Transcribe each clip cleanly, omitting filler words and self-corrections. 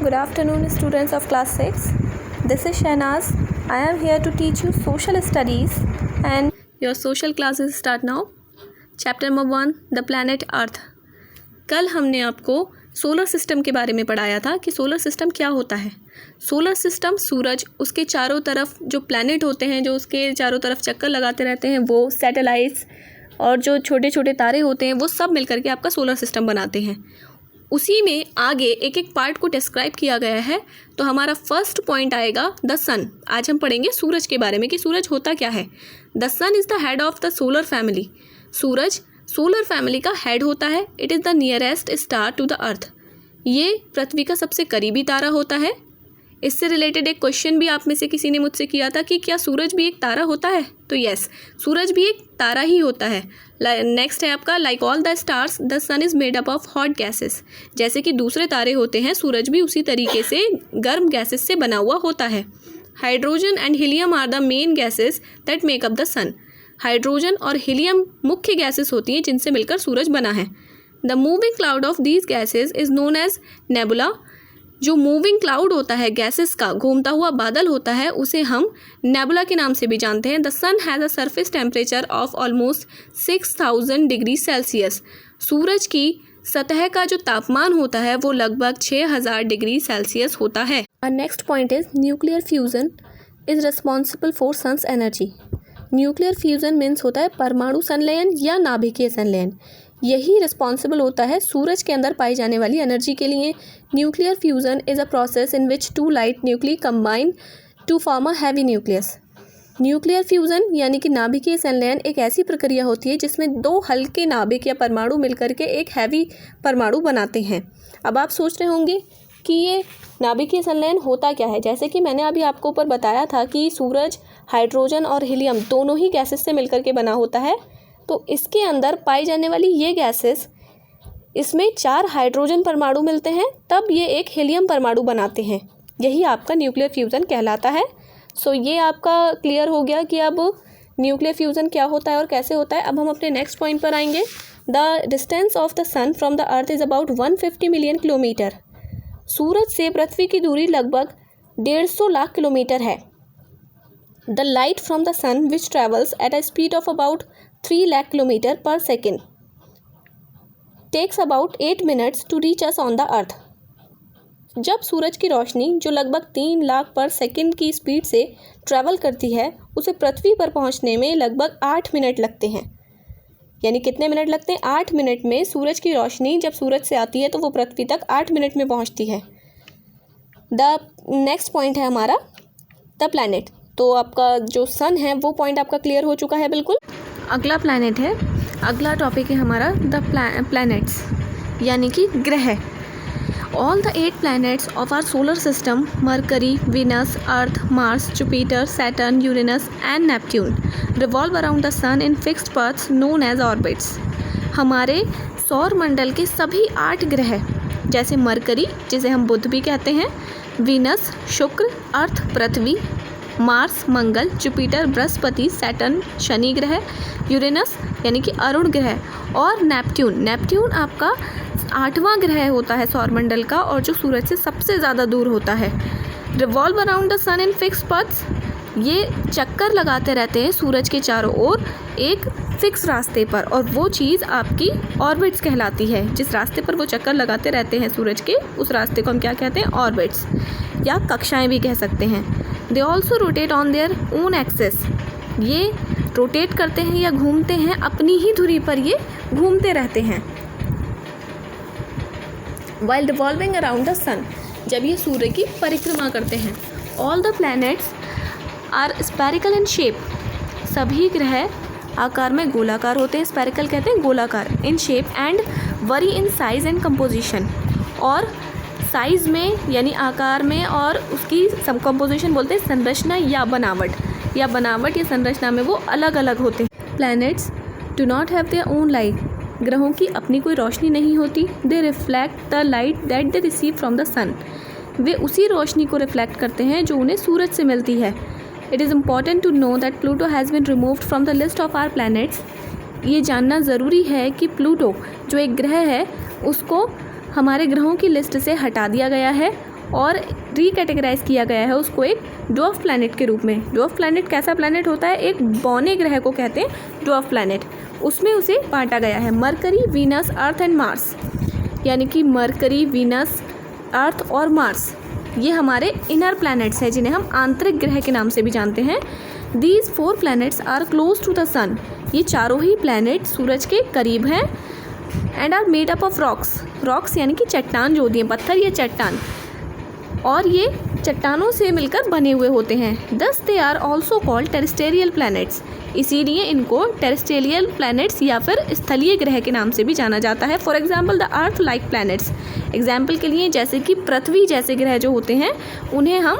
Good afternoon, students of class 6. This is Shahnaz. I am here to teach you social studies and your social classes start now. Chapter number 1, the planet Earth. कल हमने आपको solar system के बारे में पढ़ाया था कि solar system क्या होता है। सोलर सिस्टम सूरज, उसके चारों तरफ जो प्लैनेट होते हैं जो उसके चारों तरफ चक्कर लगाते रहते हैं, वो सैटेलाइट्स और जो छोटे छोटे तारे होते हैं वो सब मिलकर के आपका सोलर सिस्टम बनाते हैं। उसी में आगे एक एक पार्ट को डिस्क्राइब किया गया है। तो हमारा फर्स्ट पॉइंट आएगा द सन। आज हम पढ़ेंगे सूरज के बारे में कि सूरज होता क्या है। The sun is the head of the solar family. सूरज सोलर फैमिली का हेड होता है। It is the nearest star to the earth. ये पृथ्वी का सबसे करीबी तारा होता है। इससे रिलेटेड एक क्वेश्चन भी आप में से किसी ने मुझसे किया था कि क्या सूरज भी एक तारा होता है। तो यस, सूरज भी एक तारा ही होता है। नेक्स्ट है आपका like all the stars the sun is made up of hot gases. जैसे कि दूसरे तारे होते हैं, सूरज भी उसी तरीके से गर्म गैसेस से बना हुआ होता है। Hydrogen and helium are the main gases that make up the sun. Hydrogen और हीलियम मुख्य गैसेस होती हैं जिनसे मिलकर सूरज बना है। The moving cloud of these gases is known as nebula. जो मूविंग क्लाउड होता है, गैसेस का घूमता हुआ बादल होता है, उसे हम नेबुला के नाम से भी जानते हैं। The sun has a surface temperature of almost 6000 degree Celsius. सूरज की सतह का जो तापमान होता है वो लगभग 6000 डिग्री सेल्सियस होता है। और next point is nuclear fusion is responsible for sun's energy. Nuclear fusion means होता है परमाणु संलयन या नाभिकीय संलयन। यही रिस्पॉन्सिबल होता है सूरज के अंदर पाई जाने वाली एनर्जी के लिए। Nuclear fusion is a process in which 2 light nuclei combine to form a heavy nucleus. Nuclear fusion यानी कि नाभिकीय संलयन एक ऐसी प्रक्रिया होती है जिसमें 2 हल्के नाभिक या परमाणु मिलकर के एक हैवी परमाणु बनाते हैं। अब आप सोच रहे होंगे कि ये नाभिकीय संलयन होता क्या है। जैसे कि मैंने अभी आपको ऊपर बताया था कि सूरज हाइड्रोजन और हीलियम दोनों ही गैसेस से मिलकर के बना होता है। तो इसके अंदर पाई जाने वाली ये गैसेस, इसमें 4 हाइड्रोजन परमाणु मिलते हैं, तब ये एक हीलियम परमाणु बनाते हैं। यही आपका न्यूक्लियर फ्यूज़न कहलाता है। सो ये आपका क्लियर हो गया कि अब न्यूक्लियर फ्यूज़न क्या होता है और कैसे होता है। अब हम अपने नेक्स्ट पॉइंट पर आएंगे। The distance of the sun from the earth is about 150 million kilometre. सूरज से पृथ्वी की दूरी लगभग 150 लाख किलोमीटर है। The light from the sun which travels at a speed of about 3 lakh kilometre per second takes about 8 minutes to reach us on the earth. जब सूरज की रोशनी जो लगभग 3 लाख पर सेकेंड की स्पीड से ट्रैवल करती है, उसे पृथ्वी पर पहुंचने में लगभग 8 मिनट लगते हैं। यानी कितने मिनट लगते हैं? 8 मिनट में सूरज की रोशनी जब सूरज से आती है तो वो पृथ्वी तक 8 मिनट में पहुंचती है। द नेक्स्ट पॉइंट है हमारा द प्लैनेट। तो आपका जो सन है वो पॉइंट आपका क्लियर हो चुका है बिल्कुल। अगला प्लैनेट है, अगला टॉपिक है हमारा द प्लैनेट्स यानी कि ग्रह। All the 8 planets of our solar system, Mercury, Venus, Earth, Mars, Jupiter, Saturn, Uranus and Neptune, revolve around the sun in fixed paths known as orbits. हमारे सौर मंडल के सभी 8 ग्रह, जैसे मरकरी जिसे हम बुध भी कहते हैं, वीनस शुक्र, अर्थ पृथ्वी, मार्स मंगल, जुपिटर बृहस्पति, सैटर्न शनि ग्रह, यूरेनस यानी कि अरुण ग्रह और नेपट्यून आपका 8वां ग्रह होता है सौरमंडल का और जो सूरज से सबसे ज़्यादा दूर होता है। Revolve around the sun in fix paths. ये चक्कर लगाते रहते हैं सूरज के चारों ओर एक फिक्स रास्ते पर, और वो चीज़ आपकी ऑर्बिट्स कहलाती है। जिस रास्ते पर वो चक्कर लगाते रहते हैं सूरज के, उस रास्ते को हम क्या कहते हैं? ऑर्बिट्स या कक्षाएं भी कह सकते हैं। They also rotate on their own axes. ये रोटेट करते हैं या घूमते हैं, अपनी ही धुरी पर ये घूमते रहते हैं। While revolving around the sun, जब ये सूर्य की परिक्रमा करते हैं। All the planets are spherical in shape. सभी ग्रह आकार में गोलाकार होते हैं। स्पेरिकल कहते हैं गोलाकार। In shape and worry in size and composition, और साइज़ में यानी आकार में, और उसकी कंपोजिशन बोलते हैं संरचना या बनावट या संरचना में वो अलग अलग होते हैं। Planets do not have their own light. ग्रहों की अपनी कोई रोशनी नहीं होती। They reflect the light that they receive from the sun. वे उसी रोशनी को रिफ्लेक्ट करते हैं जो उन्हें सूरज से मिलती है। It is important to know that Pluto has been removed from the list of our planets. ये जानना ज़रूरी है कि प्लूटो जो एक ग्रह है उसको हमारे ग्रहों की लिस्ट से हटा दिया गया है और रीकैटेगराइज किया गया है उसको एक ड्वार्फ प्लैनेट के रूप में। ड्वार्फ प्लैनेट कैसा प्लैनेट होता है? एक बौने ग्रह को कहते हैं ड्वार्फ प्लैनेट। उसमें उसे बांटा गया है mercury, Venus, earth and Mars, यानी कि मरकरी, वीनस, अर्थ और मार्स ये हमारे इनर प्लैनेट्स हैं जिन्हें हम आंतरिक ग्रह के नाम से भी जानते हैं। These 4 planets are close to the sun. ये चारों ही प्लैनेट सूरज के करीब हैं। And are made up of rocks. Rocks यानी कि चट्टान जो होती हैं, पत्थर या चट्टान, और ये चट्टानों से मिलकर बने हुए होते हैं। Thus they are also called terrestrial planets. इसीलिए इनको टेरेस्टेरियल प्लैनेट्स या फिर स्थलीय ग्रह के नाम से भी जाना जाता है। For example the earth like planets. Example के लिए जैसे कि पृथ्वी जैसे ग्रह जो होते हैं उन्हें हम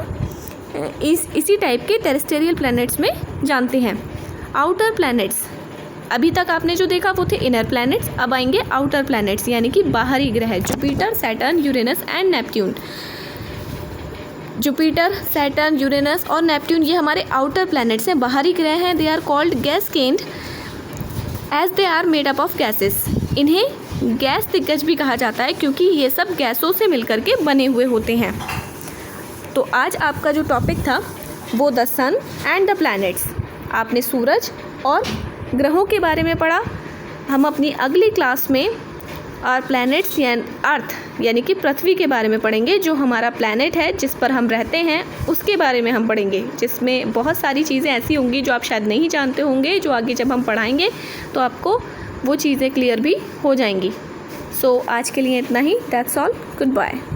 इसी टाइप के टेरेस्टेरियल प्लैनेट्स में जानते हैं। आउटर प्लैनेट्स, अभी तक आपने जो देखा वो थे इनर प्लैनेट्स, अब आएंगे आउटर प्लैनेट्स यानी कि बाहरी ग्रह। Jupiter, Saturn, Uranus and Neptune. Jupiter, Saturn, Uranus और नेपट्यून ये हमारे आउटर प्लैनेट्स हैं, बाहरी ग्रह हैं। They are called gas giants as they are made up of gases. इन्हें गैस दिग्गज भी कहा जाता है क्योंकि ये सब गैसों से मिलकर के बने हुए होते हैं। तो आज आपका जो टॉपिक था वो the sun and the planets. आपने सूरज और ग्रहों के बारे में पढ़ा। हम अपनी अगली क्लास में और प्लैनेट्स या अर्थ यानी कि पृथ्वी के बारे में पढ़ेंगे, जो हमारा प्लैनेट है जिस पर हम रहते हैं उसके बारे में हम पढ़ेंगे, जिसमें बहुत सारी चीज़ें ऐसी होंगी जो आप शायद नहीं जानते होंगे, जो आगे जब हम पढ़ाएंगे तो आपको वो चीज़ें क्लियर भी हो जाएंगी। सो आज के लिए इतना ही। That's all. Good bye.